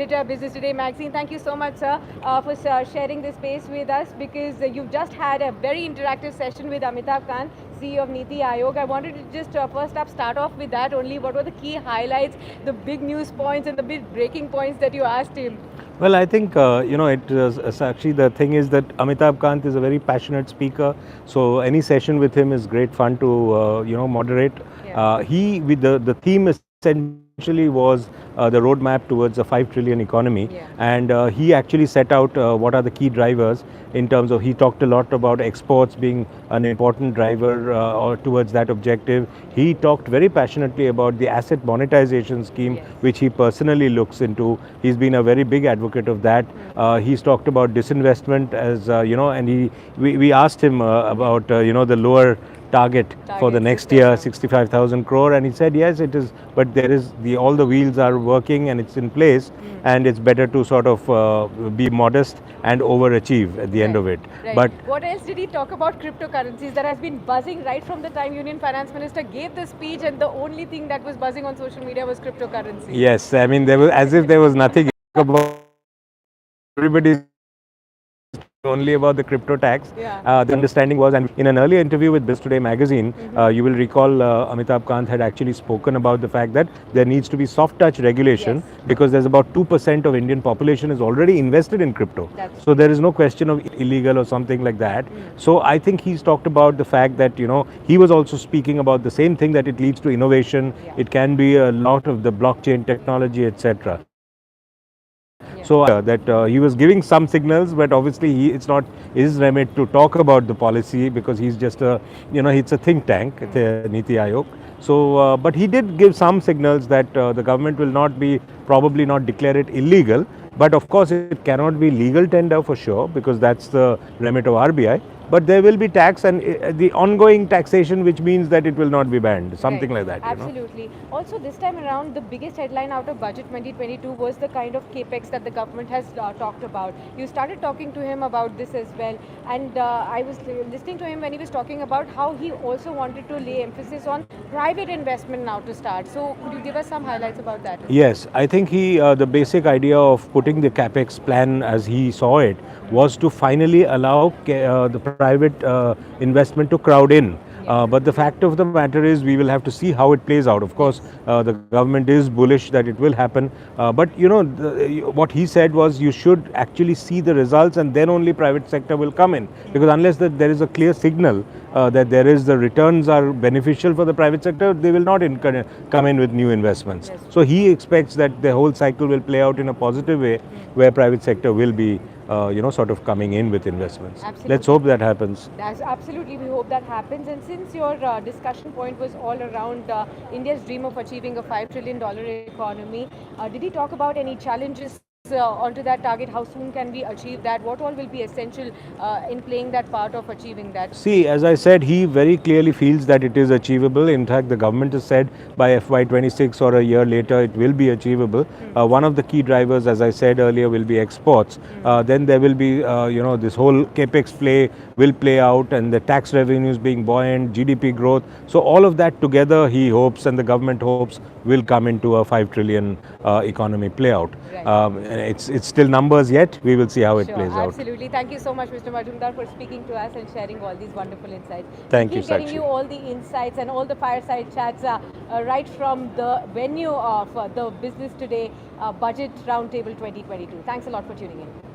editor, Business Today magazine. Thank you so much, sir, for sharing this space with us, because you've just had a very interactive session with Amitabh Kant, CEO of Niti Aayog. I wanted to just first up start off with that only. What were the key highlights, the big news points and the big breaking points that you asked him? Well, I think, it's actually the thing is that Amitabh Kant is a very passionate speaker. So any session with him is great fun to, moderate. Yeah. With the theme essentially was the roadmap towards a 5 trillion economy. Yeah. And he actually set out what are the key drivers in terms of, he talked a lot about exports being an important driver or towards that objective. He talked very passionately about the asset monetization scheme, Yes. which he personally looks into. He's been a very big advocate of that. He's talked about disinvestment as, and we asked him about, the lower target for the Target, next year, 65,000. 65,000 crore, and he said yes, it is, but there is all the wheels are working and it's in place, and it's better to sort of be modest and overachieve at the end of it. Right. But What else did he talk about? Cryptocurrencies that has been buzzing right from the time Union Finance Minister gave the speech, and the only thing that was buzzing on social media was cryptocurrency. yes, I mean, there was, as if there was nothing about, everybody's only about the crypto tax. Yeah. The understanding was, and in an earlier interview with Business Today magazine, you will recall Amitabh Kant had actually spoken about the fact that there needs to be soft touch regulation, Yes. because there's about 2% of Indian population is already invested in crypto. That's So there is no question of illegal or something like that. So I think he's talked about the fact that, he was also speaking about the same thing, that it leads to innovation. Yeah. It can be a lot of the blockchain technology, etc. Yeah. So that he was giving some signals, but obviously it's not his remit to talk about the policy, because he's just it's a think tank, the Niti Aayog. So, but he did give some signals that the government will probably not declare it illegal, but of course it cannot be legal tender for sure, because that's the remit of RBI. But there will be tax, and the ongoing taxation, which means that it will not be banned, something Right. like that. Absolutely. Also, this time around, the biggest headline out of Budget 2022 was the kind of capex that the government has talked about. You started talking to him about this as well, and I was listening to him when he was talking about how he also wanted to lay emphasis on private investment now to start. So, could you give us some highlights about that? Yes, I think the basic idea of putting the capex plan as he saw it was to finally allow the private investment to crowd in. But the fact of the matter is, we will have to see how it plays out. Of course, the government is bullish that it will happen. But what he said was, you should actually see the results, and then only private sector will come in. Because unless there is a clear signal that the returns are beneficial for the private sector, they will not come in with new investments. Yes. So he expects that the whole cycle will play out in a positive way, where private sector will be sort of coming in with investments. Absolutely. Let's hope that happens. That's absolutely, we hope that happens. And since your discussion point was all around India's dream of achieving a $5 trillion economy, did he talk about any challenges onto that target? How soon can we achieve that? What all will be essential in playing that part of achieving that? See, as I said, he very clearly feels that it is achievable. In fact, the government has said by FY26 or a year later, it will be achievable. One of the key drivers, as I said earlier, will be exports. Then there will be, this whole capex play will play out, and the tax revenues being buoyant, GDP growth. So all of that together, he hopes, and the government hopes, will come into a 5 trillion economy play out. Right. It's still numbers yet. We will see how it Sure, plays out. absolutely. Thank you so much, Mr. Majumdar, for speaking to us and sharing all these wonderful insights. Thank We you, keep getting Sakshi. you all the insights and all the fireside chats right from the venue of the Business Today Budget Roundtable 2022. Thanks a lot for tuning in.